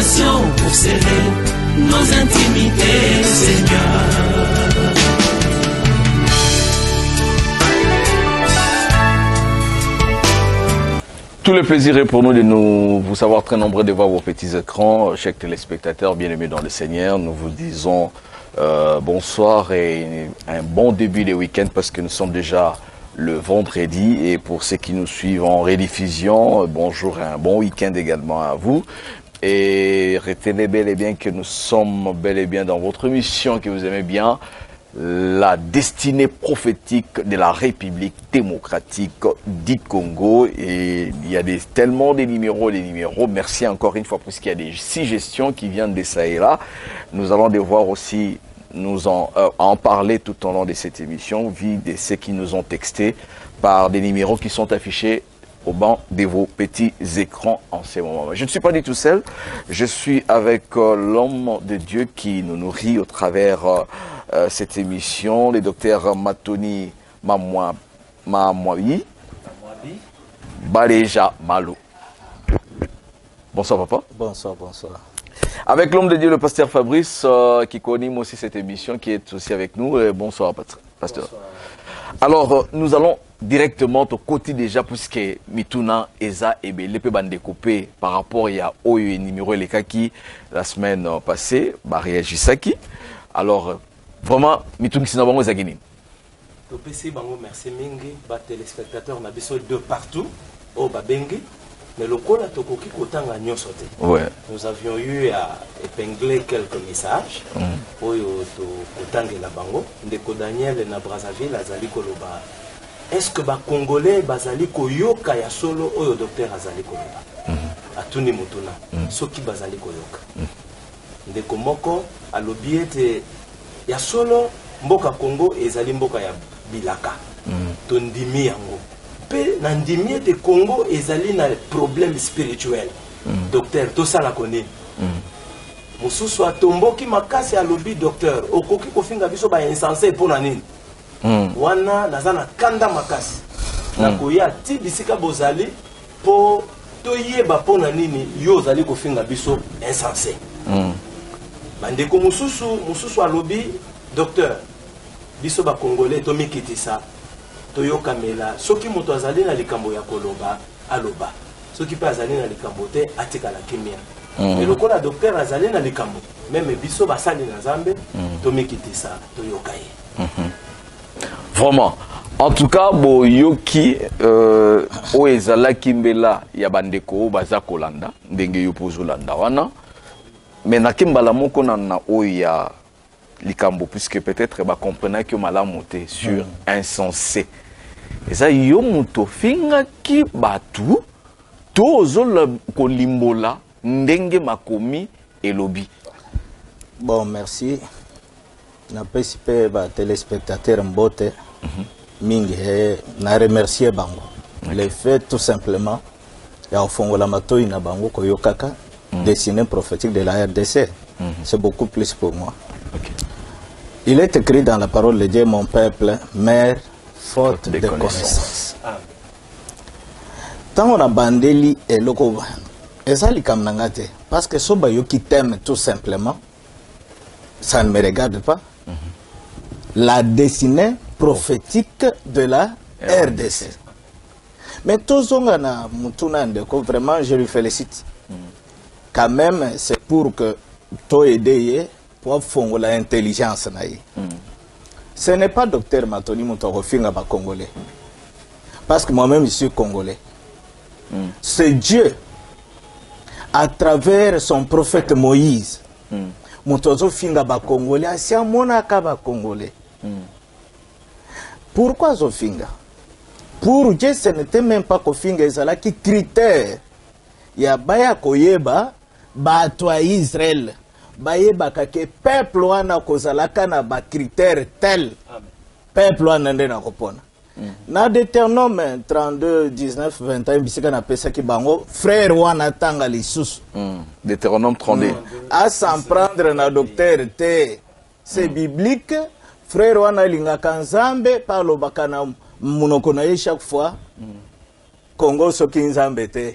compassion pour serrer nos intimités, Seigneur. Tout le plaisir est pour nous de vous savoir très nombreux de voir vos petits écrans. Chers téléspectateurs bien-aimés dans le Seigneur, nous vous disons bonsoir et un bon début de week-end parce que nous sommes déjà le vendredi. Et pour ceux qui nous suivent en rediffusion, bonjour et un bon week-end également à vous. Et retenez bel et bien que nous sommes bel et bien dans votre mission que vous aimez bien. La destinée prophétique de la République démocratique du Congo. Et il y a tellement de numéros, Merci encore une fois puisqu'il y a des suggestions qui viennent de ça et là. Nous allons devoir aussi en parler tout au long de cette émission, vu de ceux qui nous ont texté par des numéros qui sont affichés au banc de vos petits écrans en ce moment. Je ne suis pas du tout seul. Je suis avec l'homme de Dieu qui nous nourrit au travers cette émission, le docteur Matoni Mamouabi Baleja Malo. Bonsoir papa. Bonsoir, bonsoir. Avec l'homme de Dieu, le pasteur Fabrice, qui connaît aussi cette émission, qui est aussi avec nous. Bonsoir pasteur. Bonsoir. Alors, nous allons directement au côté déjà, puisque Mituna, Eza et Belepe Bandekopé, par rapport à Oyo et numéro les Kaki, la semaine passée, Baria Jisaki. Alors, vraiment, Mituna Sinabango Zagini. Merci Mingi, téléspectateurs, on a besoin de partout, au Babengi, mais le col a tokoki kotanga nyosote. Nous avions eu à épingler quelques messages, Oyo to kotange la bango, Ndeko Daniel na Brazzaville, Azali Koloba. Est-ce que les Congolais bazali koyoka ya solo oyo docteur azali koloba atuni mutuna soki bazali koyoka ndeko moko alobi ete ya solo mboka Congo ezali mboka ya bilaka to ndimi yango pe na ndimi ete Congo ezali na problème spirituel docteur tosala koni mususu atomboki makasi alobi docteur okoki kofinga biso ba insensé pona nini wana nazana kanda makasi na koya ti bisika bozali po toyeba pona nini yo zali kofinga biso insensé bandeko mususu alobi docteur biso ba congolais to mikitisa toyoka mela soki moto azali na likambo ya koloba aloba soki pa azali na likambo te atika la kimia mais lokola docteur azali na likambo même biso basali na Nzambe to mikitisa toyoka ye. Vraiment. En tout cas, boyoki oezala kimbela ya bandeko baza kolanda ndenge yopozo landa wana. Mais na kimbala moko na oya likambo puisque peut-être ba comprendre que malamu te sur insensé. Et ça yo muto finga ki batu tozo la kolimbola ndenge makomi elobi. Bon, merci. Na participer ba téléspectateurs mbote mingi na remercier bango. Le fait tout simplement ya ofongola matoi na bango koyokaka destinée prophétique de la RDC. C'est beaucoup plus pour moi. Il est écrit dans la parole de Dieu, mon peuple meurt faute de connaissances. Tant on a bandeli et loko ezali kam nangate parce que soba yo qui t'aime tout simplement ça ne me regarde pas. La destinée prophétique de la RDC. Mais tous on a vraiment je lui félicite. Quand même c'est pour que toi aider pour faire l'intelligence. Ce n'est pas docteur Matoni Moutorofinga ba congolais. Parce que moi-même je suis congolais. C'est Dieu à travers son prophète Moïse. Motozo finga ba congolais, asia monaka ba congolais. Pourquoi Zofinga? Pour Dieu, ce n'était même pas Kofinga ezala qui critère. Ya baya koyeba ba toi Israël. Bayeba kake peuple wana kozalaka na ba critère tel. Peuple wana ndena kopona. Na Deutéronome 32 19 21 bisika na pesa ki bango frère wana tanga lisusu. Deutéronome 32. À s'en prendre na docteur te. C'est biblique. Frère wana lingaka Nzambe par le bakana munoko na chaque fois. Congo soki nzambe te.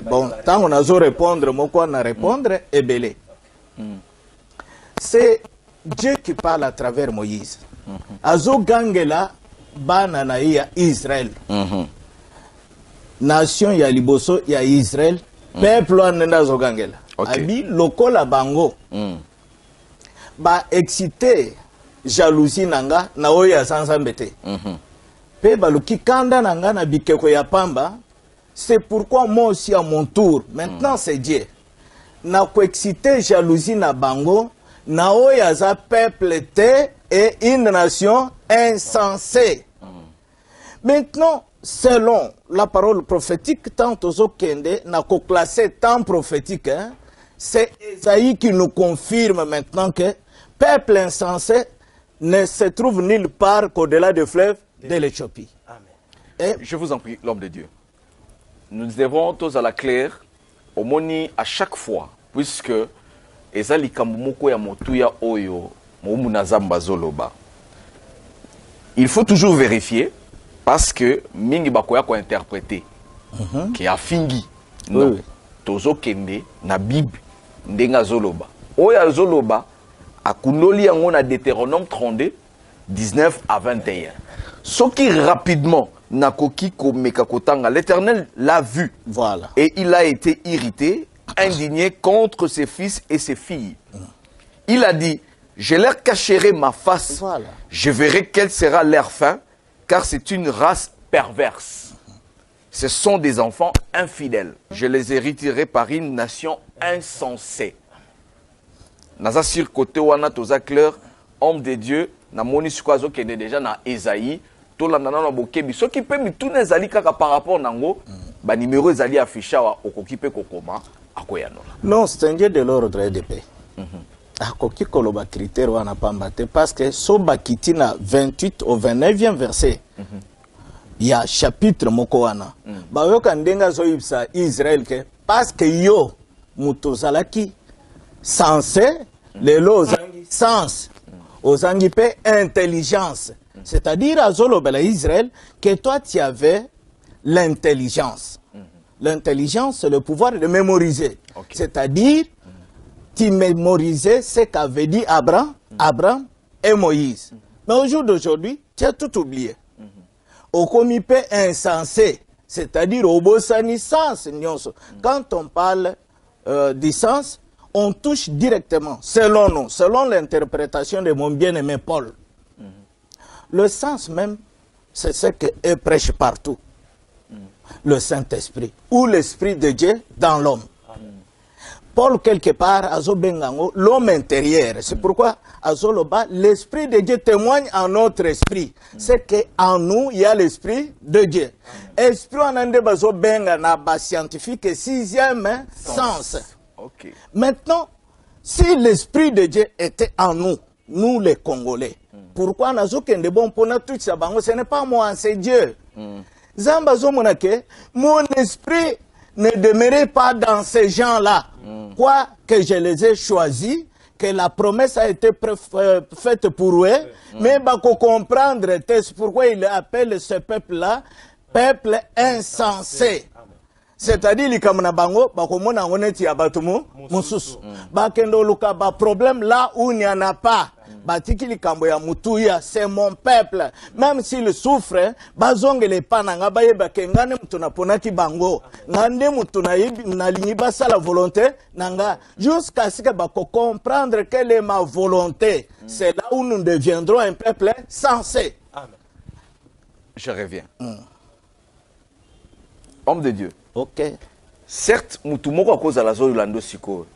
Bon, tant on a répondre, moi quoi on a répondre ebele. C'est Dieu qui parle à travers Moïse. Azo gangela bana na ya Israël. Nation ya liboso ya Israël, peuple anenda zo gangela. Abi lokola bango. Ba excité jalousie nanga na oya sansa mbete. Pe baluki kanda nanga na bikeko ya pamba. C'est pourquoi moi aussi à mon tour, maintenant c'est Dieu. Na ko excité jalousie na bango, na oya za peuple te et une nation insensée. Maintenant, selon la parole prophétique, tant aux Kende n'a qu'au classé tant prophétique, hein, c'est Esaïe qui nous confirme maintenant que peuple insensé ne se trouve nulle part qu'au-delà du fleuve de l'Éthiopie. Et je vous en prie, l'homme de Dieu. Nous devons tous à la claire, au moni à chaque fois, puisque Ezali Kamumoko ya Motuya Oyo, Moumunazamba Zoloba. Il faut toujours vérifier, parce que Mingi Bakoya ko interprété, qui a fingi, non, Tozo Kende, na Bible, Ndenga Zoloba. Oya Zoloba, a Kundoli Yangon a Deutéronome 32, 19 à 21. Ce qui rapidement, l'Éternel l'a vu. Voilà. Et il a été irrité, indigné contre ses fils et ses filles. Il a dit, je leur cacherai ma face. Voilà. Je verrai quelle sera leur fin, car c'est une race perverse. Ce sont des enfants infidèles. Je les hériterai par une nation insensée. Naza sur côté wana toza clair, homme de Dieu, na moni sukwazo kende déjà na Esaïe. Ce qui peut me tourner par rapport à ba numéro ezali affiché wa okokipe kokoma akoyano. Non, c'est un Dieu de l'ordre de paix. Akoki koloba critère wana pambate parce que soba kitina 28 au 29e verset. Il y a chapitre moko wana. Ba yoka ndenga zo ibsa Israël ke parce que yo mutozalaki sensé lelo zangi sens ozangi pe intelligence. C'est-à-dire à Zolobela Israël que toi tu avais l'intelligence. L'intelligence, c'est le pouvoir de mémoriser. C'est-à-dire, tu mémorisais ce qu'avait dit Abraham et Moïse. Mais au jour d'aujourd'hui, tu as tout oublié. Au comité insensé, c'est-à-dire au bossani sens. Quand on parle du sens, on touche directement, selon nous, selon l'interprétation de mon bien-aimé Paul. Le sens même, c'est ce que prêche partout. Le Saint-Esprit, ou l'Esprit de Dieu dans l'homme. Paul, quelque part, l'homme intérieur. C'est pourquoi, l'Esprit de Dieu témoigne en notre esprit. C'est qu'en nous, il y a l'Esprit de Dieu. Esprit, on a un scientifique, 6e sens. Maintenant, si l'Esprit de Dieu était en nous, nous les Congolais, pourquoi nous avons des bons pour tout ça? Ce n'est pas moi, c'est Dieu. Mon esprit ne demeurait pas dans ces gens-là. Quoi que je les ai choisis, que la promesse a été faite pour eux, mais il faut comprendre, c'est pourquoi il appelle ce peuple-là peuple insensé. C'est-à-dire, les Kamanabango, bakomona oneti abatumu, mususu. Bakendo luka ba problème là où il n'y en a pas. Batiki li kambo ya mutuya, c'est mon peuple. Même s'il souffre, bazonge le pananga baye bakengane mutuna ponaki bango. Ngande mutuna na lingi basa la volonté nanga jusqu'à ce que bako comprendre quelle est ma volonté. C'est là où nous deviendrons un peuple sensé. Amen. Je reviens. Homme de Dieu. Ok. Certes, Moutoumoko à cause de la zone Lando Siko,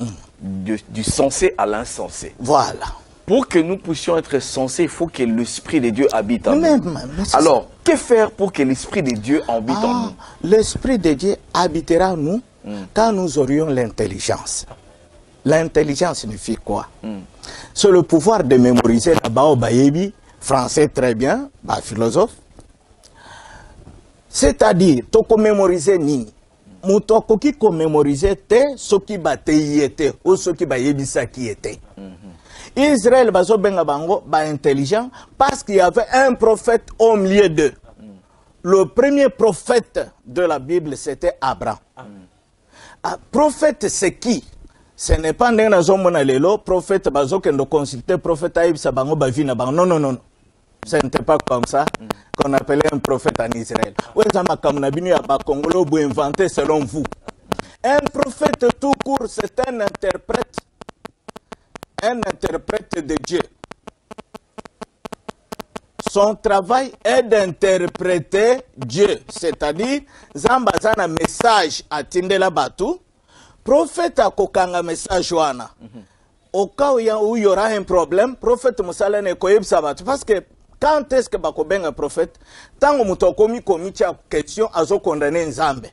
du sensé à l'insensé. Voilà. Pour que nous puissions être sensés, il faut que l'Esprit de Dieu habite en nous. Alors, que faire pour que l'Esprit de Dieu habite en nous? L'Esprit de Dieu habitera en nous quand nous aurions l'intelligence. L'intelligence signifie quoi? C'est le pouvoir de mémoriser là-bas au Bayebi, français très bien, philosophe. C'est-à-dire, tu peux mémoriser ni. Moutoko qui commémorisait ce qui battait était ou ce qui battait qui était. Israël bazo benga bango ba intelligent parce qu'il y avait un prophète au milieu d'eux. le premier prophète de la Bible, c'était Abraham. Prophète, c'est qui? Ce n'est pas un prophète, qui consulter prophète Aïb Sabango Bavina. Non, non, non. Ce n'était pas comme ça qu'on appelait un prophète en Israël. Inventé selon vous. Un prophète tout court, c'est un interprète de Dieu. Son travail est d'interpréter Dieu, c'est-à-dire Zambazana message à Tindela Batu, prophète a kokanga message wana. Au cas où il y aura un problème, prophète Moussala ne koyeb sabatu parce que quand est-ce que bako benga prophète, tant que komi question azo condamner Nzambe.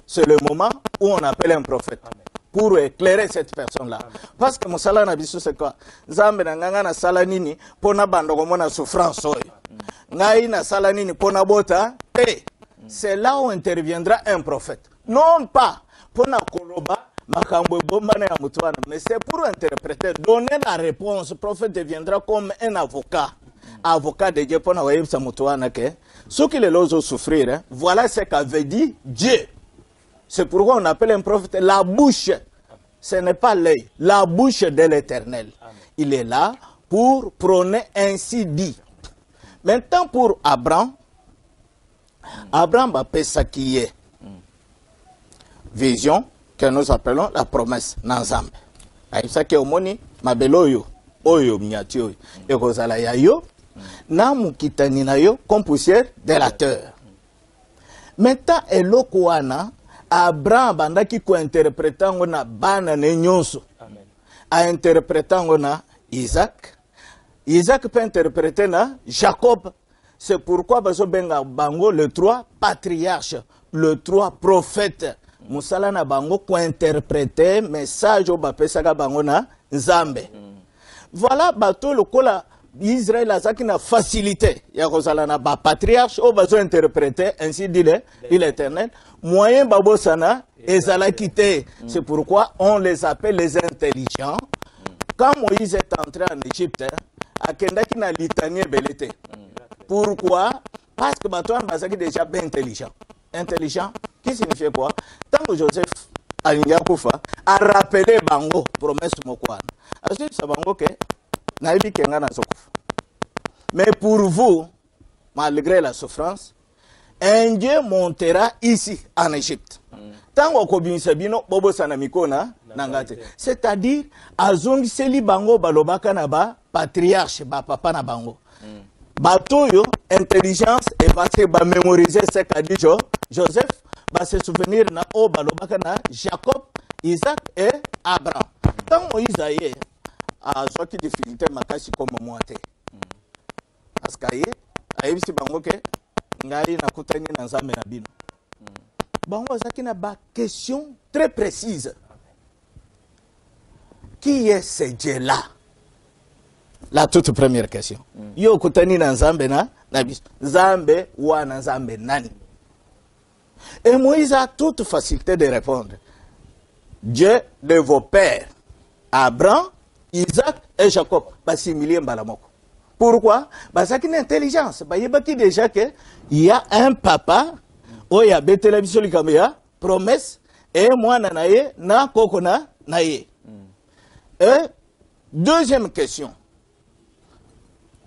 C'est le moment où on appelle un prophète. Amen. Pour éclairer cette personne-là. Parce que Moussala Nabiso, c'est quoi? Zambe na nganga na salanini, pona bandogomo na souffrance. Ngai na salanini, pona bota. C'est là où interviendra un prophète. Non pas pona koloba, makambo bomba na mutuana, mais c'est pour interpréter, donner la réponse. Le prophète deviendra comme un avocat. Avocat de Dieu, pona waïbsa mutuana ke. Ceux qui les osent souffrir, voilà ce qu'avait dit Dieu. C'est pourquoi on appelle un prophète la bouche. Ce n'est pas l'œil, la bouche de l'Éternel. Il est là pour prôner ainsi dit. Maintenant pour Abraham, Abraham a fait ça qui est vision que nous appelons la promesse Nanzambe. Ça qui est au moni, mabeloyo, oyo miniature, et kozala yayo, na mukitani na yo comme poussière de la terre. Maintenant elokwana Abraham bandaki ko interpréter ngona bana ne nyonso. A interpréter ngona Isaac. Isaac peut interpréter na Jacob. C'est pourquoi bazo benga bango le 3 patriarches, le 3 prophètes. Musala na bango ko interpréter message au bapesaka bango na Nzambe. Voilà bato lokola Israël a une facilité. Il y a ba patriarche au besoin interpréter ainsi dit l'Éternel. Moyen babosana et zalakité. C'est pourquoi on les appelle les intelligents. Quand Moïse est entré en Égypte, à Kendaki na litanie belete. Pourquoi? Parce que Batouan Bazaki déjà bien intelligent. Intelligent, qui signifie quoi? Tant que Joseph Alingakufa a rappelé Bango, promesse Mokwan. Ensuite, c'est Bango que mais pour vous, malgré la souffrance, un Dieu montera ici en Égypte. Tant c'est-à-dire, azongi seli bango balobaka na ba patriarche ba papa na bango. Batoyo intelligence et va se mémoriser ce qu'a dit Joseph, va se souvenir na o balobaka na Jacob, Isaac et Abraham. Tant Moïse aye a soit qui difficulté makasi comme moi te. Parce que aye bisi bango ke ngai na kutani na Nzambe na bino. Bango zaki na ba question très précise. Qui est ce Dieu-là? La toute première question. Yo kutani na Nzambe na biso. Nzambe wana Nzambe nani? Et Moïse a toute facilité de répondre. Dieu de vos pères, Abraham, Isaac et Jacob, bassimilier balamoko. Pourquoi? Parce qu'il y a une intelligence. Il y a déjà qu'il y a un papa, où il y a une promesse, et moi, nanaye, na kokona, naye. Et deuxième question.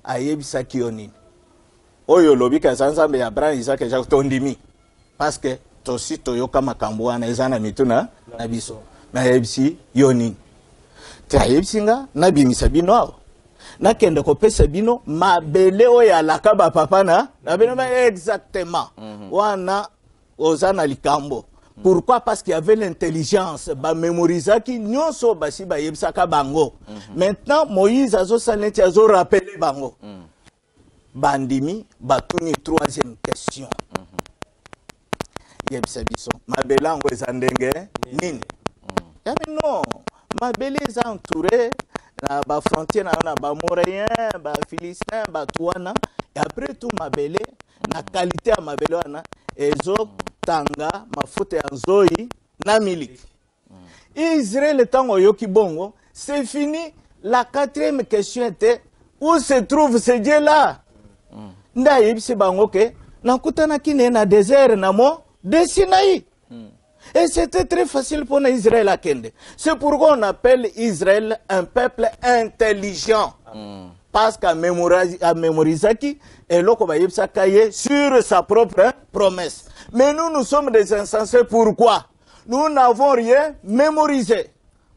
Ayebisa kionini. Oyo lobi kazanzambe ya Abraham, Isaac et Jacob tondimi. Parce que tosi toyoka makambo wana ezana mituna na biso. Mais ayebisi yonini. Ayebsinga na bimisa bino awo. Na kende kopesa bino mabele oya lakaba papa na bino exactement. Wana ozana likambo. Pourquoi? Parce qu'il y avait l'intelligence, ba mémoriser qui nyonso basi ba yebsaka bango. Maintenant Moïse azo salenti azo rappeler bango. Bandimi batuni troisième question. Yebsa biso mabele ngo ezandenge nini? Yabi non, mabele za entouré na ba frontière na ba moréen, ba philistin, ba touana et après tout mabele na qualité ya mabele wana ezo tanga mafuta ya nzoi na miliki. Israël tango yoki bongo, c'est fini. La quatrième question était où se trouve ce Dieu là? Nda yebisi bango ke nakutana kine na désert namo de Sinaï. Et c'était très facile pour Israël à Kende. C'est pourquoi on appelle Israël un peuple intelligent. Parce qu'à mémorisaki et l'Okobayipsakaye sur sa propre promesse. Mais nous sommes des insensés. Pourquoi? Nous n'avons rien mémorisé.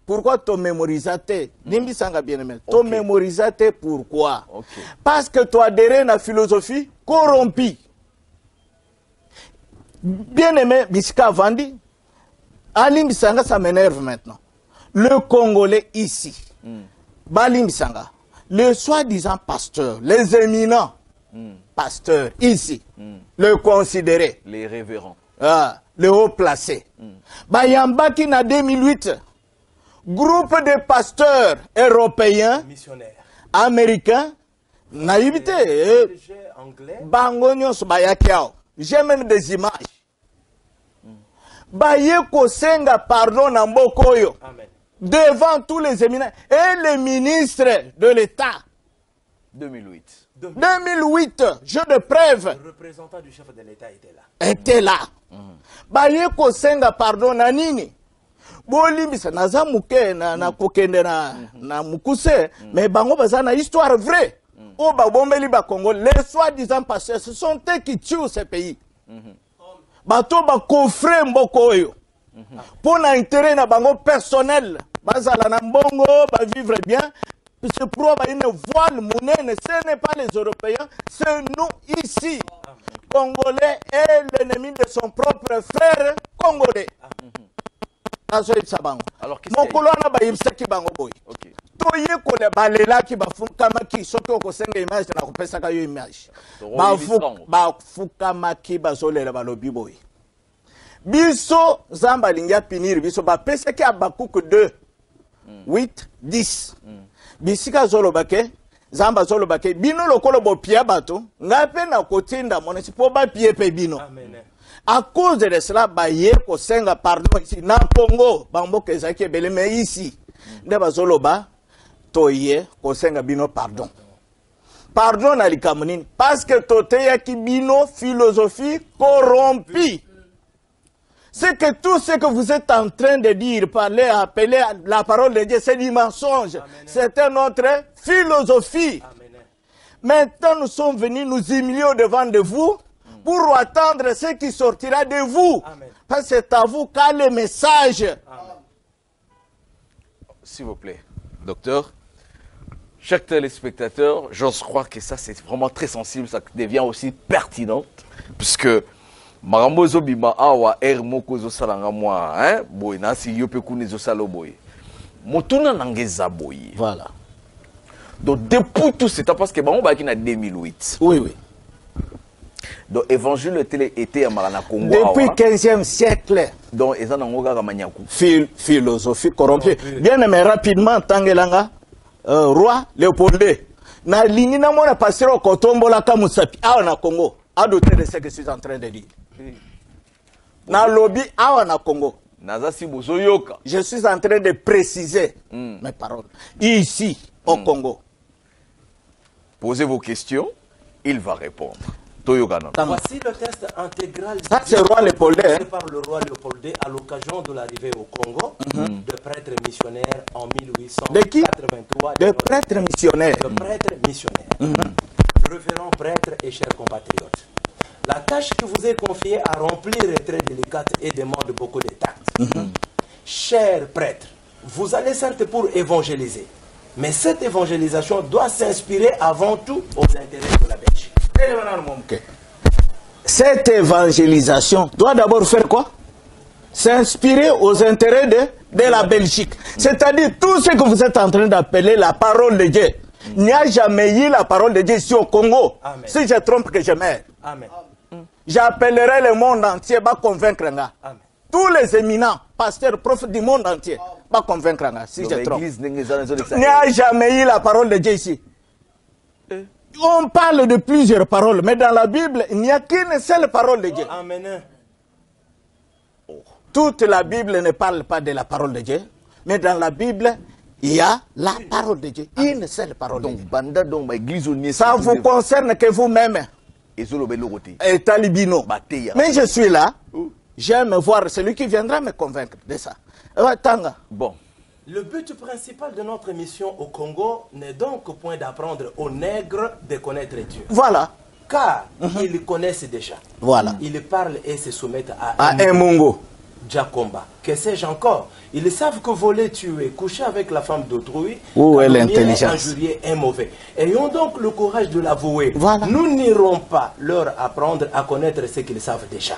Pourquoi tu mémorisaté? Nimbi sanga bien aimé. Tu mémorisaté pourquoi? Parce que tu adhéré à la philosophie corrompue. Bien aimé, Biska Vandi, Alim Sanga, ça m'énerve maintenant. Le Congolais ici, Balim Sanga, le soi-disant pasteur, les éminents pasteurs ici, le considéré, les révérends, le haut placé. Bayambaki na 2008, groupe de pasteurs européens, missionnaires, américains, naïveté, Bangonyos Bayakiao. J'ai même des images. Bayeko Senga pardon Nambokoyo. Devant tous les éminents et les ministres de l'État. 2008. 2008, jeu de preuve. Le représentant du chef de l'État était là. Était là. Bayeko Senga pardon Nanini. Bolimbisa naza muke na kokende na mukuse mais bango bazana histoire vraie. Au Babombeli Bakongo, les soi-disant pasteurs, ce sont eux qui tuent ces pays. Bato ba coffre mbokoyo. Pour l'intérêt na bango personnel, bazala na mbongo, ba vivre bien. C'est pour une voile mounene, ce n'est pas les Européens, c'est nous ici. Congolais et l'ennemi de son propre frère congolais. Alors, qu'est-ce qu'il y a? Toye kole balela ki bafukama ki soki okosenga image na kopesaka yo image bafukama ki bazolela balobi boy biso zamba lingia pinir biso bapesaki Abakuku 2 8 10 bisika zolobake zamba zolobake bino lokolo bopia bato ngape na kotinda monesi po bapie pe bino. À cause de cela baye kosenga pardon ici na Congo bamboka ezaki ebele mais ici nde bazoloba toye kosenga bino pardon. Pardon na likamunini parce que toteya ki bino philosophie corrompue. C'est que tout ce que vous êtes en train de dire, parler, appeler la parole de Dieu, c'est du mensonge. C'est notre philosophie. Maintenant, nous sommes venus nous humilier au-devant de vous pour attendre ce qui sortira de vous. Parce que c'est à vous qu'a le message. S'il vous plaît, docteur. Chers téléspectateurs, j'ose croire que ça c'est vraiment très sensible, ça devient aussi pertinent, puisque Marambo Zobima awa moko zo salanga moi hein boy na si yope kuni zo salo boy. Motuna nangeza boy. Voilà. Donc depuis tout c'est parce que on ba ki na 2008. Oui oui. Donc évangile télé était à Marana Congo. Depuis 15e siècle. Donc ezana ngoga kamanyaku. Philosophie corrompue. Bien aimé rapidement tangelanga roi Léopold II. Na lini na mona passer au Kotombola Kamusapi awa na Congo. À douter de ce que je suis en train de dire. Na lobby awa na Congo. Je suis en train de préciser mes paroles. Ici, au Congo. Posez vos questions, il va répondre. Voici le test intégral. Ça, c'est le roi Léopold II. Par le roi Léopold II à l'occasion de l'arrivée au Congo de prêtres missionnaires en 1883. De prêtres missionnaires. De prêtres missionnaires. Révérends prêtres et chers compatriotes. La tâche qui vous est confiée à remplir est très délicate et demande beaucoup de tact. Chers prêtres, vous allez certes pour évangéliser, mais cette évangélisation doit s'inspirer avant tout aux intérêts de la Belgique. Cette évangélisation doit d'abord faire quoi? S'inspirer aux intérêts de la Belgique. C'est-à-dire tout ce que vous êtes en train d'appeler la parole de Dieu. Il n'y a jamais eu la parole de Dieu ici au Congo. Amen. Si je trompe, que je meurs. J'appellerai le monde entier à convaincre. Tous les éminents, pasteurs, prophètes du monde entier, à convaincre. Si je trompe. Il n'y a jamais eu la parole de Dieu ici. On parle de plusieurs paroles, mais dans la Bible, il n'y a qu'une seule parole de Dieu. Amen. Toute la Bible ne parle pas de la parole de Dieu, mais dans la Bible, il y a la parole de Dieu, une seule parole de Dieu. Ça vous concerne que vous-même. et talibino. Mais je suis là, j'aime voir celui qui viendra me convaincre de ça. Tanga. Bon. Le but principal de notre mission au Congo n'est donc point d'apprendre aux nègres de connaître Dieu. Voilà. Car ils connaissent déjà. Voilà. Ils parlent et se soumettent à un Mungo. Djakomba. Que sais-je encore? Ils savent que voler, tuer, coucher avec la femme d'autrui, où est l'intelligence? Injurier est mauvais. Ayons donc le courage de l'avouer. Voilà. Nous n'irons pas leur apprendre à connaître ce qu'ils savent déjà.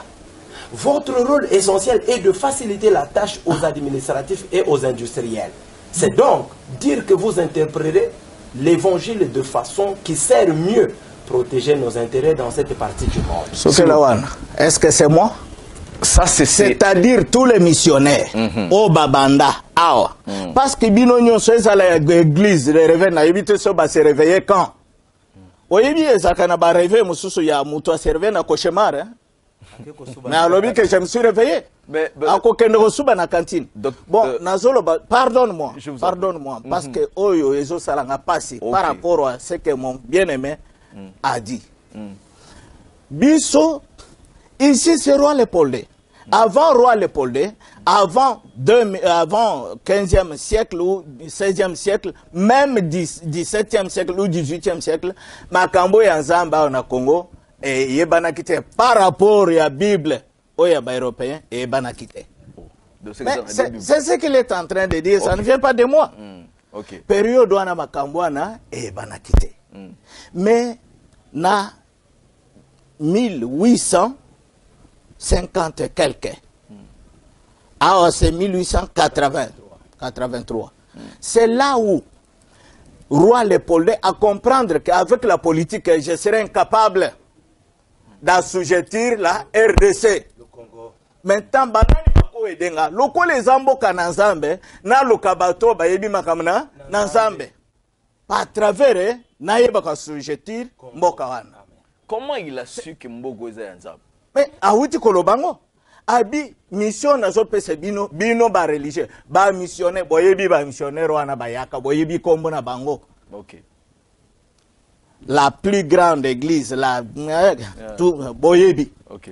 Votre rôle essentiel est de faciliter la tâche aux administratifs et aux industriels. C'est donc dire que vous interprétez l'évangile de façon qui sert mieux protéger nos intérêts dans cette partie du monde. Est-ce que c'est moi? Ça, c'est-à-dire tous les missionnaires au Babanda, parce que binonyo soit à l'église, les réveils n'a évité ça se réveiller quand? Oui, bien ça quand on a réveillé, monsieur ya muto a servi na cauchemar. Mais alors que je me suis réveillé. À côté de reçu na cantine. Bon, nazolo, pardonne-moi, parce que oyo ezo salanga passé par rapport à ce que mon bien-aimé a dit. Biso. Ici, c'est Roi Léopold. Avant Roi Léopold, avant 15e siècle ou 16e siècle, même 17e siècle ou 18e siècle, Makambo ya Nzamba na Congo, et yebana kite par rapport à la Bible, ou ya ba européen, et yebana kite. C'est ce qu'il est en train de dire, ça ne vient pas de moi. Période wana Makambo wana, et yebana kite. Mais, na 1850 et quelques. Alors c'est 1883. C'est là où Roi Léopold a compris qu'avec la politique, je serais incapable d'assujettir la RDC. Le Congo. Maintenant, loko les amboka na Nzambe, na lokabato bayebi makamna na Nzambe. À travers na yebaka assujettir mboka wana. Comment il a su que Mbogo est un Nzambe? Mais Aouti Kolobango, Abi, mission nazo pese bino ba religieux, ba missionnaire, boyebi ba missionnaire wana bayaka, boyebi kombo na bango. Ok. La plus grande église, tout boyebi. Ok.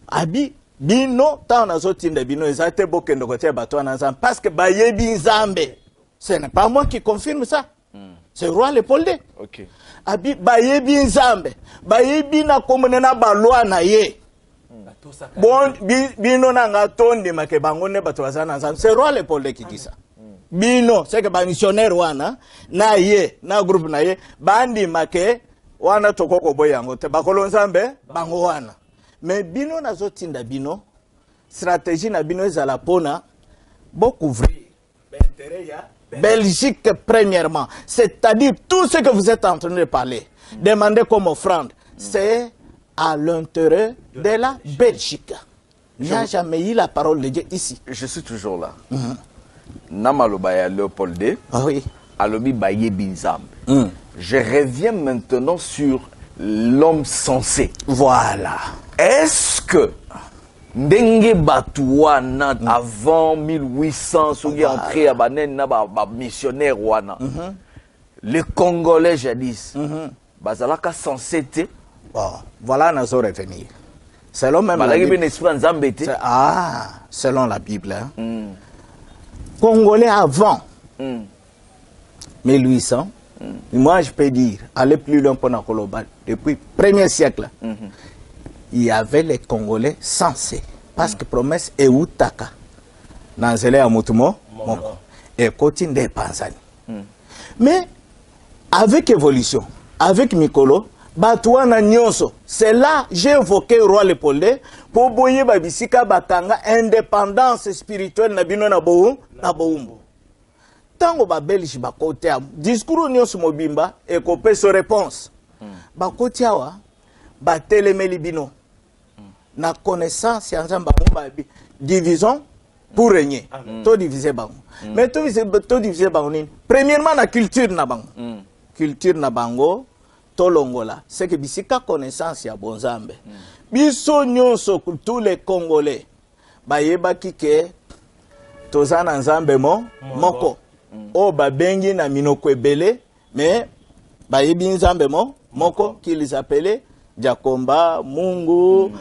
Abi, bino, ta nazo tinde bino, ezate bokendo kote bato na Nzambe, parce que bayebi Nzambe. Ce n'est pas moi qui confirme ça. C'est Roi Léopold. Ok. Abi bayebi Nzambe, bayebi na komone na balwa na ye. Bon bino na ngatondi make bangone bato bazana Nzambe. C'est Roi Léopold qui dit ça. Bino, c'est que ba missionnaire wana na ye, na groupe na ye, bandi make wana tokoko boyango te bakolo Nzambe bango wana. Mais bino na zotinda bino, stratégie na bino ezala pona couvrir l'intérêt ya Belgique premièrement, c'est-à-dire tout ce que vous êtes en train de parler, demander comme offrande, c'est à l'intérêt de la Belgique. Il n'y a jamais eu la parole de Dieu ici. Je suis toujours là. Namalobaya Léopold, oui. Alobi Baye Binzam. Je reviens maintenant sur l'homme sensé. Voilà. Est-ce que Ndenge Batouana avant 1800, qui est entré à Banen, missionnaire Wana, les Congolais jadis, Bazalaka censé te. Voilà, nous allons revenir. Selon même la Bible. Selon la Bible. Congolais avant 1800, moi je peux dire, aller plus loin pour Nakoloba, depuis le 1er siècle. Il y avait les Congolais censés. Parce que promesse est Outaka. Nanzele Amutumo, et Kotine de Panzani. Mais, avec évolution, avec Mikolo, Batouana Nyonso, c'est là j'ai évoqué Roi Léopold pour boyer Babisika Batanga indépendance spirituelle Nabino Naboumbo. Tango ba Belge ba kote discours Nyonso Mobimba et copé sa réponse. Ba kote awa ba telemeli bino. Na connaissance division pour régner. Tout diviser bango. Mais tout diviser bango. Premièrement la culture na bango. Culture na bango to longola. C'est que bisika connaissance ya bonzambe. Biso nyonso tous les Congolais. Ba yeba kike tozana nzambe moko. O ba bengi na minoko ebele mais ba yebi nzambe moko qu'ils appelaient Jakomba, Mungu,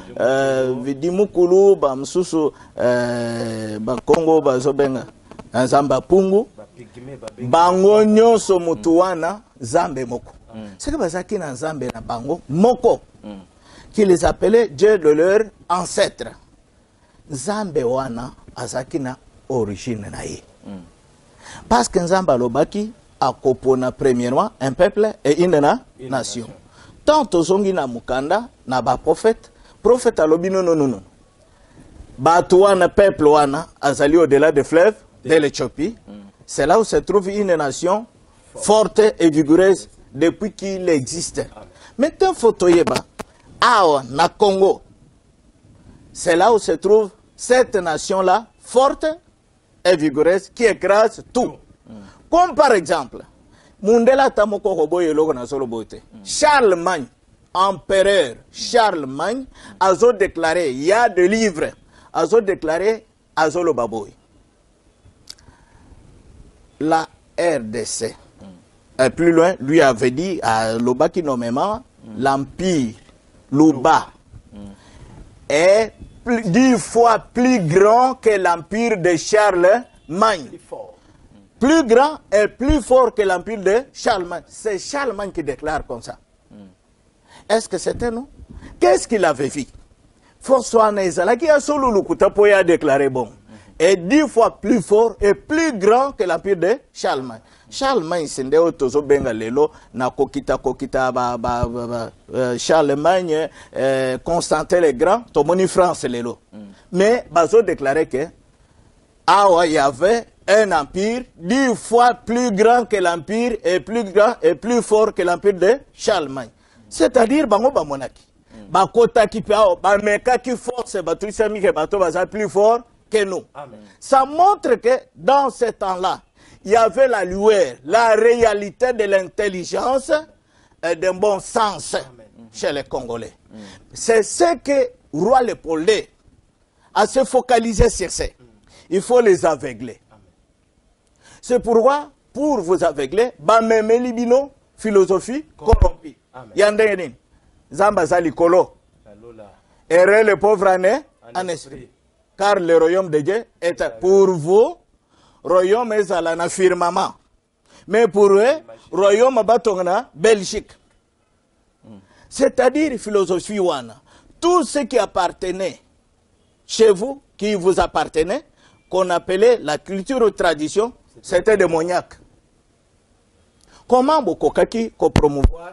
Vidimukulu, Bamsusu, Bakongo, Bazobenga, Nzamba Pungu, Bango Nyonso Mutuana, Zambe Moko. C'est que Bazaki na Zambe na Bango Moko, qui les appelait Dieu de leur ancêtre. Zambe wana azaki na origine na ye. Parce que Nzamba Lobaki a kopona premièrement un peuple et une nation. Tant ozongi na mukanda na ba prophète alobi non. Bato wana peuple wana azali au-delà des fleuves de l'Éthiopie. C'est là où se trouve une nation forte et vigoureuse depuis qu'il existe. Maintenant Fotoyeba, awa na Congo. C'est là où se trouve cette nation-là forte et vigoureuse qui écrase tout. Comme par exemple, Mundela Tamoko Roboye Logo Nasolobote. Charlemagne, empereur Charlemagne, a déclaré, il y a des livres, a déclaré Azolo Baboy. La RDC, plus loin, lui avait dit à Lobaki nommément, l'empire Luba est 10 fois plus grand que l'empire de Charlemagne. Plus grand et plus fort que l'empire de Charlemagne. C'est Charlemagne qui déclare comme ça. Est-ce que c'était nous? Qu'est-ce qu'il avait fait? François Nezala qui a solo le a déclaré bon. Et 10 fois plus fort et plus grand que l'empire de Charlemagne. Charlemagne, c'est un tozo bengalelo na kokita Charlemagne, Constantin le Grand, tomoni France lelo. Mais Bazo déclarait que il y avait un empire 10 fois plus grand que l'empire et plus grand et plus fort que l'empire de Charlemagne. C'est-à-dire bango bamonaki. Bakota ki pao, ba meka ki force batrisami ke bato baza plus fort que nous. Amen. Ça montre que dans ce temps-là, il y avait la lueur, la réalité de l'intelligence et d'un bon sens chez les Congolais. C'est ce que Roi Léopold a se focalisé sur ça. Il faut les aveugler. C'est pourquoi, pour vous aveugler, Bameme Libino, philosophie corrompue. Yandenin, Zamba Likolo, errez le pauvre en esprit. Car le royaume de Dieu est pour vous, royaume est à la firmament. Mais pour eux, royaume batongna Belgique. C'est-à-dire philosophie wana. Tout ce qui appartenait chez vous, qui vous appartenait, qu'on appelait la culture ou tradition, c'était démoniaque. Comment Bokokaki ko promouvoir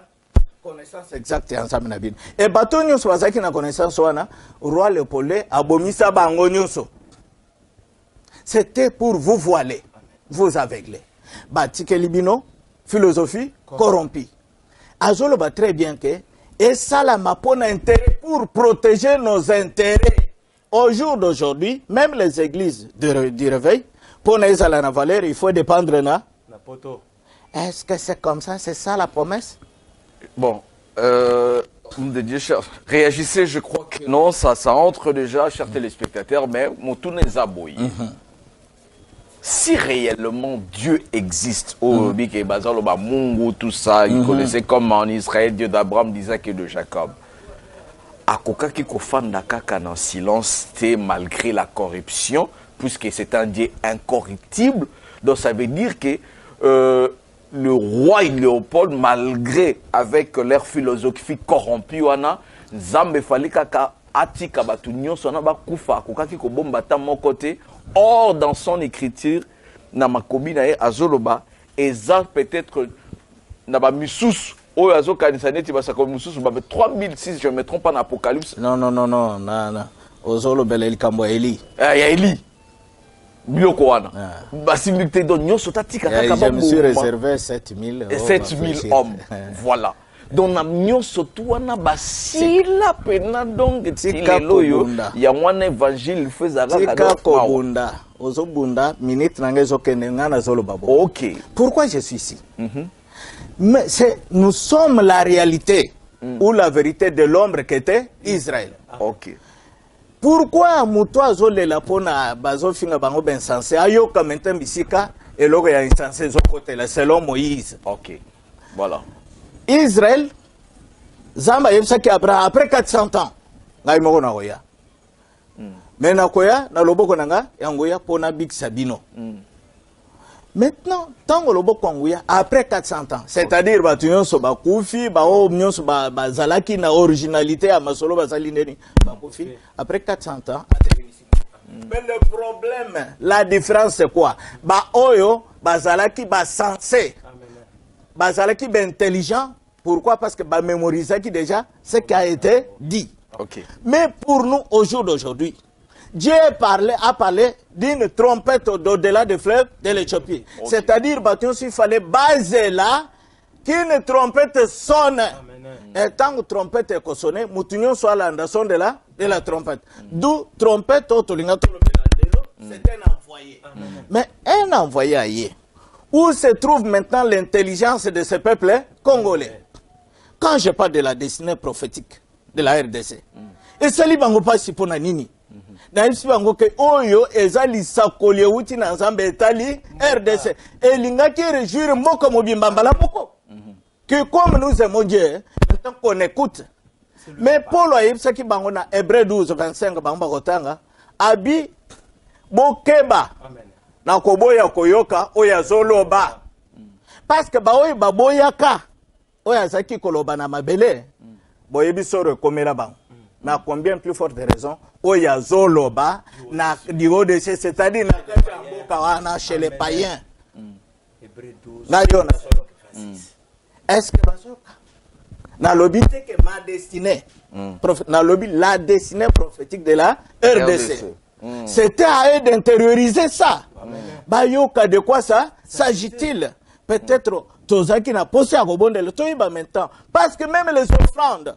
connaissance exacte ensemble na bino? Et bato nyonso bazaki na connaissance wana, Roi Léopold abomisa bango nyonso. C'était pour vous voiler, vous aveugler. Batike libino, philosophie corrompue. Azolo ba très bien que et ça la mapona intérêt pour protéger nos intérêts. Au jour d'aujourd'hui, même les églises du réveil, pour les à la valeur, il faut dépendre na poto. Est-ce que c'est comme ça? C'est ça la promesse? Bon, réagissez, je crois que non, ça entre déjà, chers téléspectateurs, mais mon tour n'est aboyi. Si réellement Dieu existe, au Bik et Bazal, Mungu, tout ça, il connaissait comme en Israël, Dieu d'Abraham, d'Isaac et de Jacob. Akoka qui kofanda kaka en silence, malgré la corruption, puisque c'est un Dieu incorruptible, donc ça veut dire que le roi Léopold, malgré avec leur philosophie corrompue, Nzambe fallait kaka atika batu nyonso na bakufa akoka ki kobomba ta mon côté. Or dans son écriture, na makobi na ye azoloba, eza peut-être na ba misusu. Oh, azo kanisaneti basako misusu ba 3006, je me trompe pas en Apocalypse. Non. Ozolo beleli kambo Eli. Ya Eli. Biloko wana. Basimikte don nyonso tatika kaka ba. Je me suis réservé 7000. 7000 hommes. Voilà. Donc na nyonso tu wana basila pena donc tilelo yo. Ya wana évangile faisaka tika ko bunda. Ozo bunda minute nangezo kenenga na zolo babo. OK. Pourquoi je suis ici? Mais nous sommes la réalité ou la vérité de l'ombre qu'était Israël. OK. Pourquoi Moutoua Zole la pona bazo finga bango ben sensé ayo kamenten bisika et logo ya insensé zo côté là selon Moïse. OK. Voilà. Israël Zamba yebsaki après 400 ans ngai moko na koya. Mais na koya na loboko nanga yangoya pona big sabino. Maintenant, tant que loboko yangoya après 400 ans, c'est-à-dire batu nyonso ba kufi ba o nyonso ba zalaki na originalité à masolo ba zalineni ba kufi après 400 ans. Mais le problème, la différence c'est quoi? Ba oyo ba zalaki ba sensé. Ba zalaki ba intelligent. Pourquoi? Parce que bah mémoriser qui déjà ce qui a été dit. Okay. Mais pour nous au jour d'aujourd'hui, Dieu a parlé d'une trompette au-delà des fleuves de l'Éthiopie. Okay. C'est-à-dire s'il fallait baser là qu'une trompette sonne. Et tant que trompette est sonnée, nous soit la son de la trompette. D'où trompette c'est un envoyé. Mais un envoyé ailleurs. Où se trouve maintenant l'intelligence de ce peuple congolais? Quand je parle de la destinée prophétique de la RDC, et ça li bango pas si pour nini. Na isi bango ke oyo ezali sakoli uti na nzambe etali RDC. Et linga qui réjouir moko mobimba mbala poko. Que comme nous aimons Dieu, maintenant qu'on écoute. Mais Paul a dit qui bango na Hébreux 12 25 bango kotanga abi bokeba. Na koboya koyoka oya zoloba. Parce que ba oyo baboyaka oya zaki koloba na mabele. Boyebi soro komela bango. Mais à combien plus forte raison oya zoloba na digo de c'est-à-dire na kawana chez les païens. Hébreux 12. Na yona est-ce que bazoka na lobby que ma destinée na lobby la destinée prophétique de la RDC. C'était à eux d'intérioriser ça. Bayoka de quoi ça s'agit-il? Peut-être Tozaki n'a posé à rebondir le toiba maintenant. Parce que même les offrandes,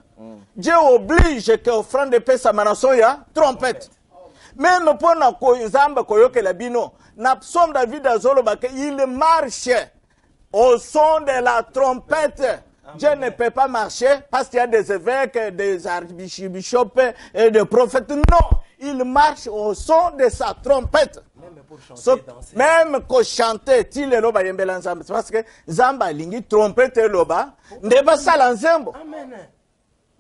Dieu oblige que offrande de paix samanasoya trompette. Même pour na koyzamba koyoke la bino, na psaume David azolo bake il marche au son de la trompette. Dieu ne peut pas marcher parce qu'il y a des évêques, des archbishops et des prophètes. Non, il marche au son de sa trompette. Même pour chanter, il est loba yembela nzamba. Parce que zamba lingi trompette loba, ndeba sala nzembo.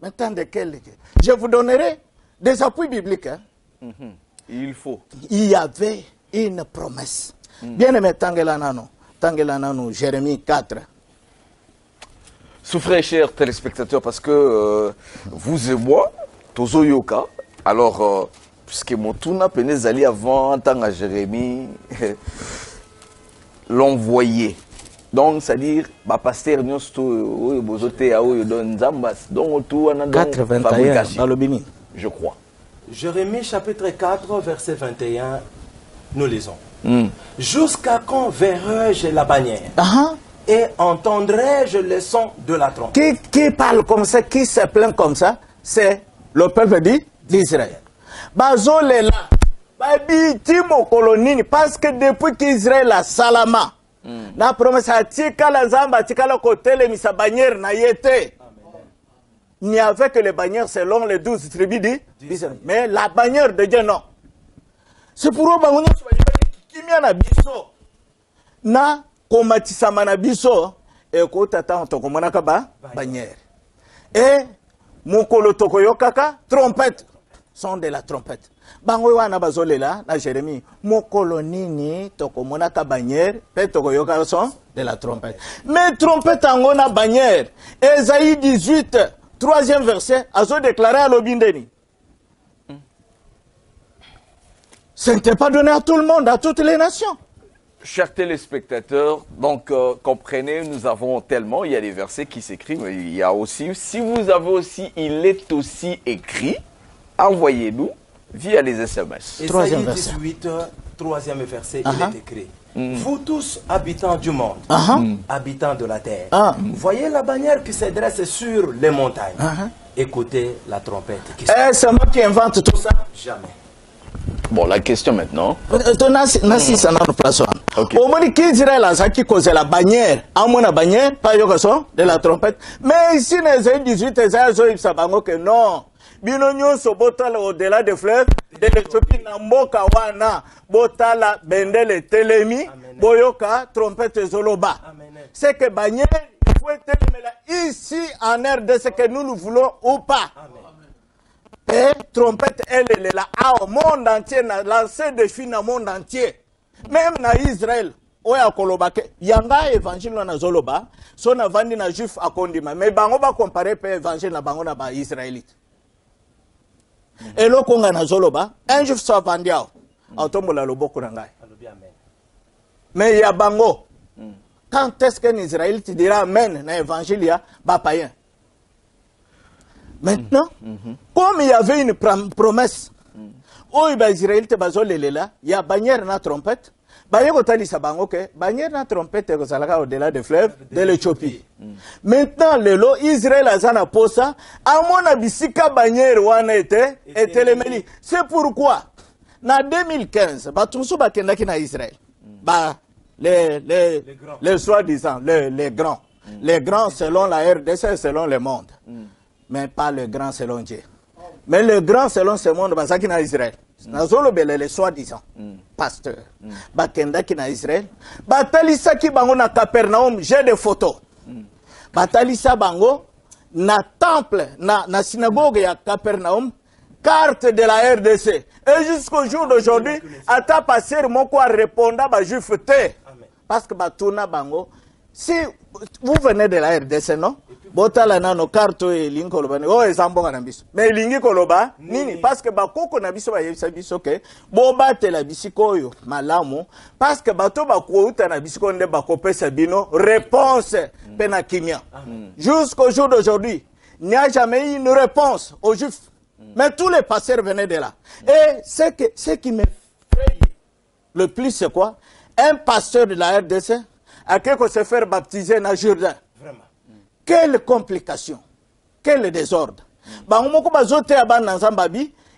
Maintenant de quel? Je vous donnerai des appuis bibliques. Hein? Il faut. Il y avait une promesse. Bien aimé Tangelanano, Jérémie 4. Souffrez, chers téléspectateurs, parce que vous et moi, Tozo Yoka, alors, puisque Motuna Penezali avant, tant à Jérémie, l'envoyé. Donc, c'est-à-dire, bah, pasteur, nous sommes bozoté à Zambas, donc, tout en a 81 dans le Bénin. Je crois. Jérémie chapitre 4, verset 21, nous lisons. Jusqu'à quand verrai-je la bannière et entendrai-je le son de la trompette? Qui parle comme ça, qui se plaint comme ça, c'est le peuple d'Israël. Bazole là, babi timo kolonini, parce que depuis qu'Israël a salama, la promesse a tika la zamba, tika la côté le misa bannière na yete. Il n'y avait que les bannières selon les 12 tribus d'Israël. Mais la bannière de Dieu, non. C'est pour eux qui na biso na komatisama na biso et ko tata tokomona ka bannière. Et mokolo tokoyokaka trompette, son de la trompette. Bango wana bazolela na Jérémie mokolo nini tokomona ka bannière pe tokoyoka son de la trompette. Mais trompette angona bannière. Ésaïe 18 3e verset azo déclaré à l'Obindeni. Ce n'était pas donné à tout le monde, à toutes les nations. Chers téléspectateurs, donc comprenez, nous avons tellement, il y a des versets qui s'écrivent, mais il y a aussi, si vous avez aussi, il est aussi écrit, envoyez-nous via les SMS. Ésaïe 18, 3e verset, il est écrit. Vous tous, habitants du monde, habitants de la terre, voyez la bannière qui se dresse sur les montagnes. Écoutez la trompette. C'est moi qui invente tout ça? Jamais. Bon, la question maintenant. Au moins, qui dirait là, ça qui cause la bannière, à mon bannière, pas de la trompette. Mais ici, les 18, que non. Binonyo so botala au-delà des fleuves, de l'Éthiopie, Namboka wana, botala bendele telemi, boyoka, trompette zoloba. C'est que bannière, faut être ici en RDC que nous voulons ou pas. Et trompette, elle est là au monde entier, lancé des filles dans le monde entier. Même dans Israël, oya kolobake, yanga évangile na zoloba, son avandi na juif akondima, mais bango ba comparer pe évangile na bango na ba israélite. Et lo konga na zoloba, un juif soit vendu à autombola loboko na ngai. Mais il y a bango. Quand est-ce qu'un Israélite dira amen dans l'évangile, il y a païen. Maintenant, comme il y avait une promesse, où les Israélites il y a bannière na trompette, bannière na trompette au-delà des fleuves de l'Éthiopie. Maintenant, le lot Israël a zana posa, à mon abisika bannière wana était telemeli. C'est pourquoi, en 2015, batumsu bakendaki na Israël. Les soi-disant, les grands. Les grands selon la RDC, selon le monde. Mais pas le grand selon Dieu. Mais le grand selon ce monde, c'est qui na Israël. Les soi-disant, pasteurs. Bakenda qui na Israël. Batalisa qui bango na Capernaum, j'ai des photos. Batalisa bango na temple, na synagogue ya Capernaum, carte de la RDC. Et jusqu'au jour d'aujourd'hui, ata passer mon quoi répondre à juif té. Parce que batuna bango, si vous venez de la RDC, non? Botala na no carte et linko loba. Oh, ezambo na biso. Mais lingi koloba nini? Parce que bakoko na biso ba yebisa biso ke bo batela bisiko yo malamu. Parce que bato bakouta na bisiko nde bakopesa bino réponse pena kimia. Jusqu'au jour d'aujourd'hui, il n'y a jamais eu une réponse aux juifs. Mais tous les pasteurs venaient de là. Et ce qui me fraye le plus, c'est quoi? Un pasteur de la RDC a quelque se faire baptiser dans le Jourdain. Vraiment. Quelle complication, quel désordre.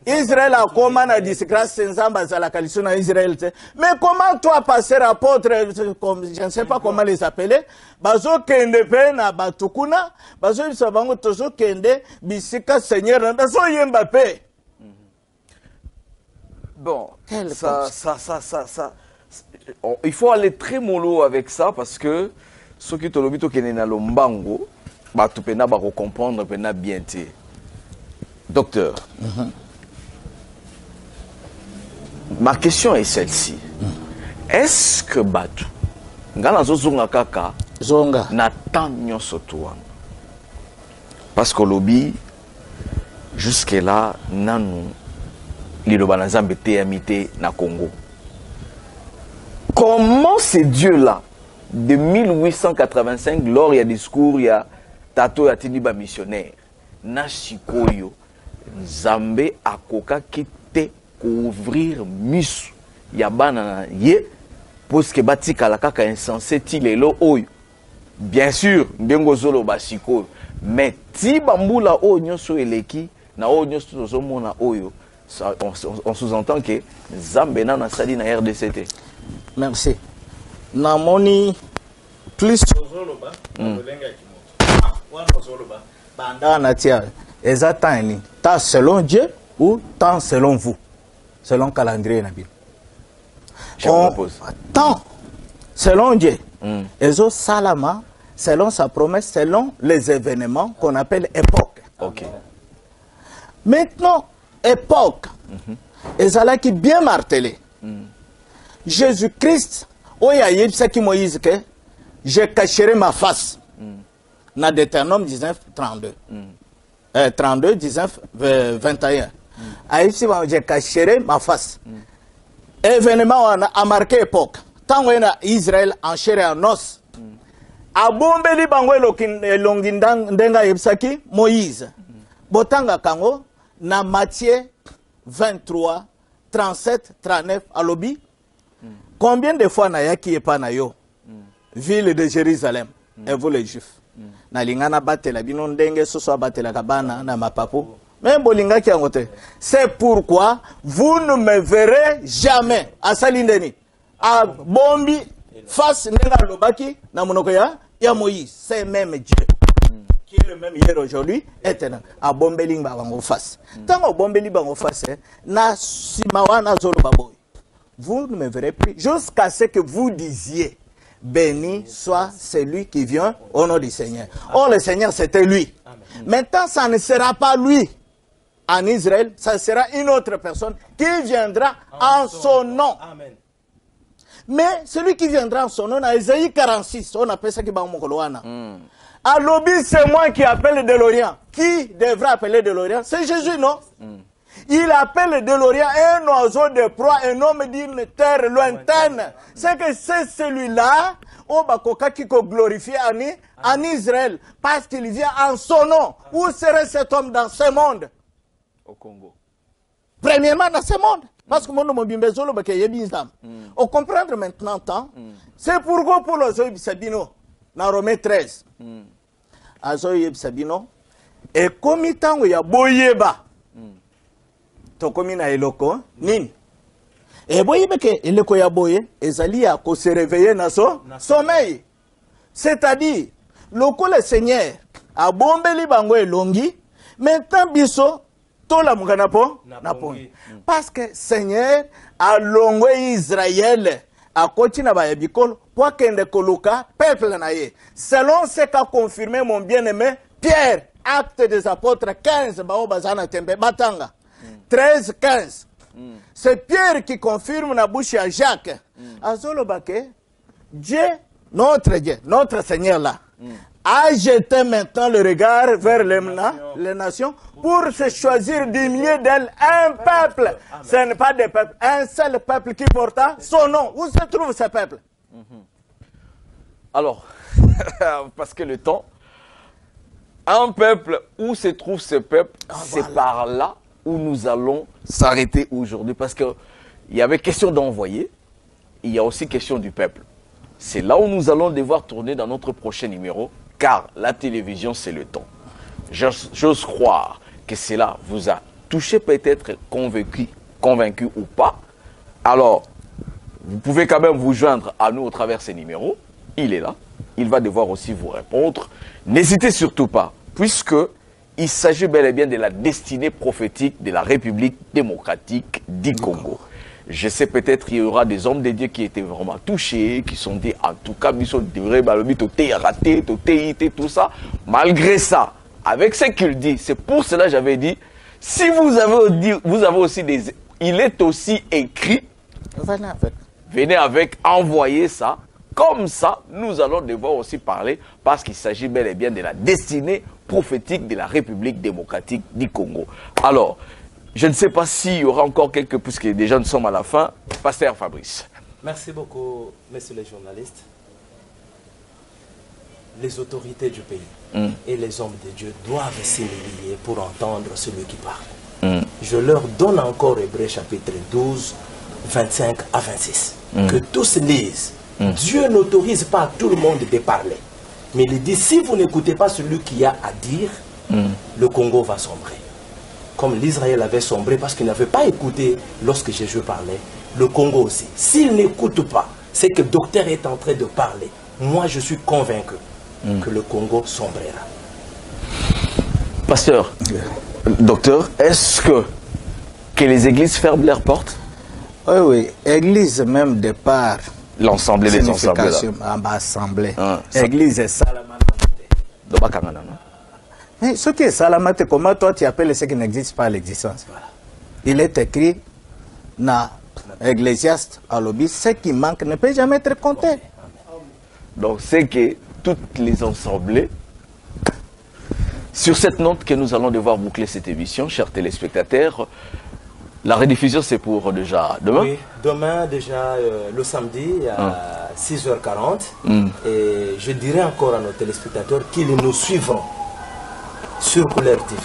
Israël a comment na disgrâce Nzamba za la coalition na Israël. Mais comment toi, pasteur, apôtre, je ne sais pas comment les appeler, bazo kende pe na batukuna, bazo bisabango tozo kende bisika Seigneur na so yemba pe. Bon, ça, il faut aller très mollo avec ça parce que ceux qui te l'obito kene na lombango, ba tu pena ba comprendre pena bien té. Docteur. Ma question est celle-ci. Est-ce que Batu, ngana zozonga kaka, zonga na tanyo sotuan? Parce que lobby, jusque là, nanu, liloba na Nzambe te na Congo. Comment ces dieux-là, de 1885, lors il y a discours, il y a Tato ya Tiniba missionnaire, na Shikoyo, Nzambe akoka kite couvrir misu ya bana ye parce que batika la kaka insensé ti lelo oyo bien sûr ndengo zolo basiko mais ti bambula o nyoso eleki na o nyoso tozomona oyo on sous-entend que Nzambe na sali na RDCT. Merci. Na moni plus zoloba molenga kimoto wana zoloba banda na tia exactement tant selon Dieu ou tant selon vous. Selon le calendrier Nabil. Tant, selon Dieu, Ezo Salama, selon sa promesse, selon les événements qu'on appelle époque. Okay. Maintenant, époque, Ezala qui bien martelé. Jésus-Christ, Moïse que je cacherai ma face. Dans Deutéronome 19, 32. 32, 19, 21. Aïssi, j'ai caché ma face. Événement a marqué époque. Tant qu'on a Israël en chair et en os. A bombeli bango longindanga yebsaki Moïse. Botanga kango na Matthieu 23, 37, 39 à lobby. Combien de fois na yaki epa na yo? Ville de Jérusalem. Et vous les Juifs. Na lingana batela bino ndenge soso batela kabana na mapapu. C'est pourquoi vous ne me verrez jamais à Salindeni. À Bombi, face à Lobaki, na monokoya, ya Moïse. C'est même Dieu. Qui est le même hier aujourd'hui, éternel. À Bombeling bango face. Tant que Bombeling bango face, na simawana zolo baboy. Vous ne me verrez plus jusqu'à ce que vous disiez. béni soit celui qui vient au nom du Seigneur. Oh, le Seigneur, c'était lui. Maintenant, ça ne sera pas lui en Israël, ça sera une autre personne qui viendra en son nom. Amen. Mais celui qui viendra en son nom, dans Ésaïe 46, on appelle ça qui va à l'obis, c'est moi qui appelle de l'Orient. Qui devrait appeler de l'Orient? C'est Jésus, non? Il appelle de l'Orient un oiseau de proie, un homme d'une terre lointaine. C'est que c'est celui-là, qui glorifie en Israël, parce qu'il vient en son nom. Où serait cet homme dans ce monde? Au Congo. Premièrement, dans ce monde. Parce que on comprend maintenant, c'est pourquoi pour l'oiseau Sabino, dans Romains 13, Azoïb Sabino, et comme il y a boyeba, tokomina eloko, nini. Et boyeba que eloko ya boye, ezali a ko se réveiller na so sommeil. C'est-à-dire, le Seigneur a bombeli bango elongi, maintenant biso, to la muganapo, naponi. Parce que Seigneur a longé Israël à continuer à bikol pour qu'ende koluka peuple naie. Selon ce qu'a confirmé mon bien-aimé Pierre, Acte des Apôtres 15, bazana tembe batanga. 13, 15. C'est Pierre qui confirme na bouche à Jacques. Azolo bake, Dieu, notre Seigneur là, a jeté maintenant le regard vers les nations pour se choisir du milieu d'elles un peuple. Ce n'est pas des peuples, un seul peuple qui porta son nom. Où se trouve ce peuple? Alors, parce que le temps, un peuple, où se trouve ce peuple, c'est voilà. Par là où nous allons s'arrêter aujourd'hui. Parce qu'il y avait question d'envoyer, il y a aussi question du peuple. C'est là où nous allons devoir tourner dans notre prochain numéro, car la télévision, c'est le temps. J'ose croire que cela vous a touché, peut-être convaincu ou pas. Alors, vous pouvez quand même vous joindre à nous au travers ces numéros. Il est là. Il va devoir aussi vous répondre. N'hésitez surtout pas, puisque il s'agit bel et bien de la destinée prophétique de la République démocratique du Congo. Je sais peut-être qu'il y aura des hommes de Dieu qui étaient vraiment touchés, qui sont dit, en tout cas, raté, tout ça. Malgré ça, avec ce qu'il dit, c'est pour cela que j'avais dit, si vous avez aussi des... Il est aussi écrit, venez avec, envoyez ça. Comme ça, nous allons devoir aussi parler, parce qu'il s'agit bel et bien de la destinée prophétique de la République démocratique du Congo. Alors, je ne sais pas s'il y aura encore quelques, puisque déjà nous sommes à la fin. Pasteur Fabrice. Merci beaucoup, messieurs les journalistes. Les autorités du pays et les hommes de Dieu doivent s'élever pour entendre celui qui parle. Je leur donne encore Hébreux chapitre 12, 25 à 26. Que tous lisent. Dieu n'autorise pas tout le monde de parler. Mais il dit, si vous n'écoutez pas celui qui a à dire, le Congo va sombrer. Comme l'Israël avait sombré parce qu'il n'avait pas écouté lorsque Jésus parlait, le Congo aussi. S'il n'écoute pas, c'est que le docteur est en train de parler. Moi, je suis convaincu que le Congo sombrera. Pasteur, docteur, est-ce que les églises ferment leurs portes? Oui, église même de part. L'ensemble des ensembles. Assemblée. Église est salamate. Mais ce qui est salamate, comment toi tu appelles ce qui n'existe pas à l'existence? Il est écrit dans Ecclésiaste à l'obis, ce qui manque ne peut jamais être compté. Donc c'est que toutes les assemblées, sur cette note que nous allons devoir boucler cette émission, chers téléspectateurs, la rediffusion c'est pour déjà demain? Oui, demain déjà le samedi à 6h40. Et je dirais encore à nos téléspectateurs qu'ils nous suivront sur Couleur TV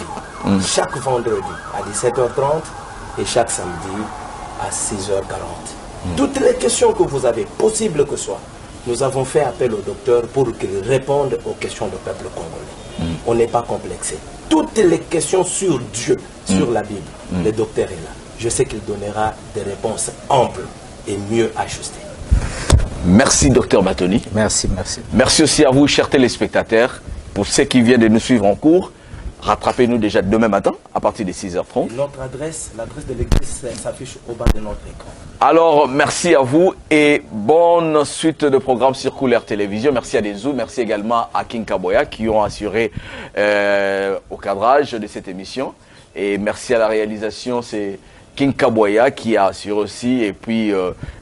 chaque vendredi à 17h30 et chaque samedi à 6h40. Toutes les questions que vous avez, possibles que ce soit, nous avons fait appel au docteur pour qu'il réponde aux questions du peuple congolais. On n'est pas complexé. Toutes les questions sur Dieu, sur la Bible, le docteur est là. Je sais qu'il donnera des réponses amples et mieux ajustées. Merci, docteur Batoni. Merci, merci. Merci aussi à vous, chers téléspectateurs, pour ceux qui viennent de nous suivre en cours. rattrapez-nous déjà demain matin à partir de 6h30. Et notre adresse, l'adresse de l'église s'affiche au bas de notre écran. Alors, merci à vous et bonne suite de programmes sur Couleur Télévision. Merci à Dezou, merci également à King Kaboya qui ont assuré au cadrage de cette émission. Et merci à la réalisation, c'est King Kaboya qui a assuré aussi. Et puis,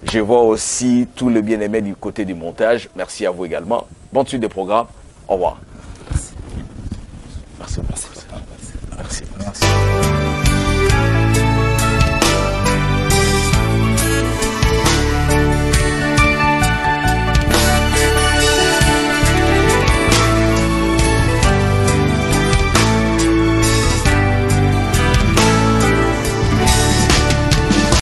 je vois aussi tout le bien-aimé du côté du montage. Merci à vous également. Bonne suite de programmes. Au revoir. Merci. Merci. Merci.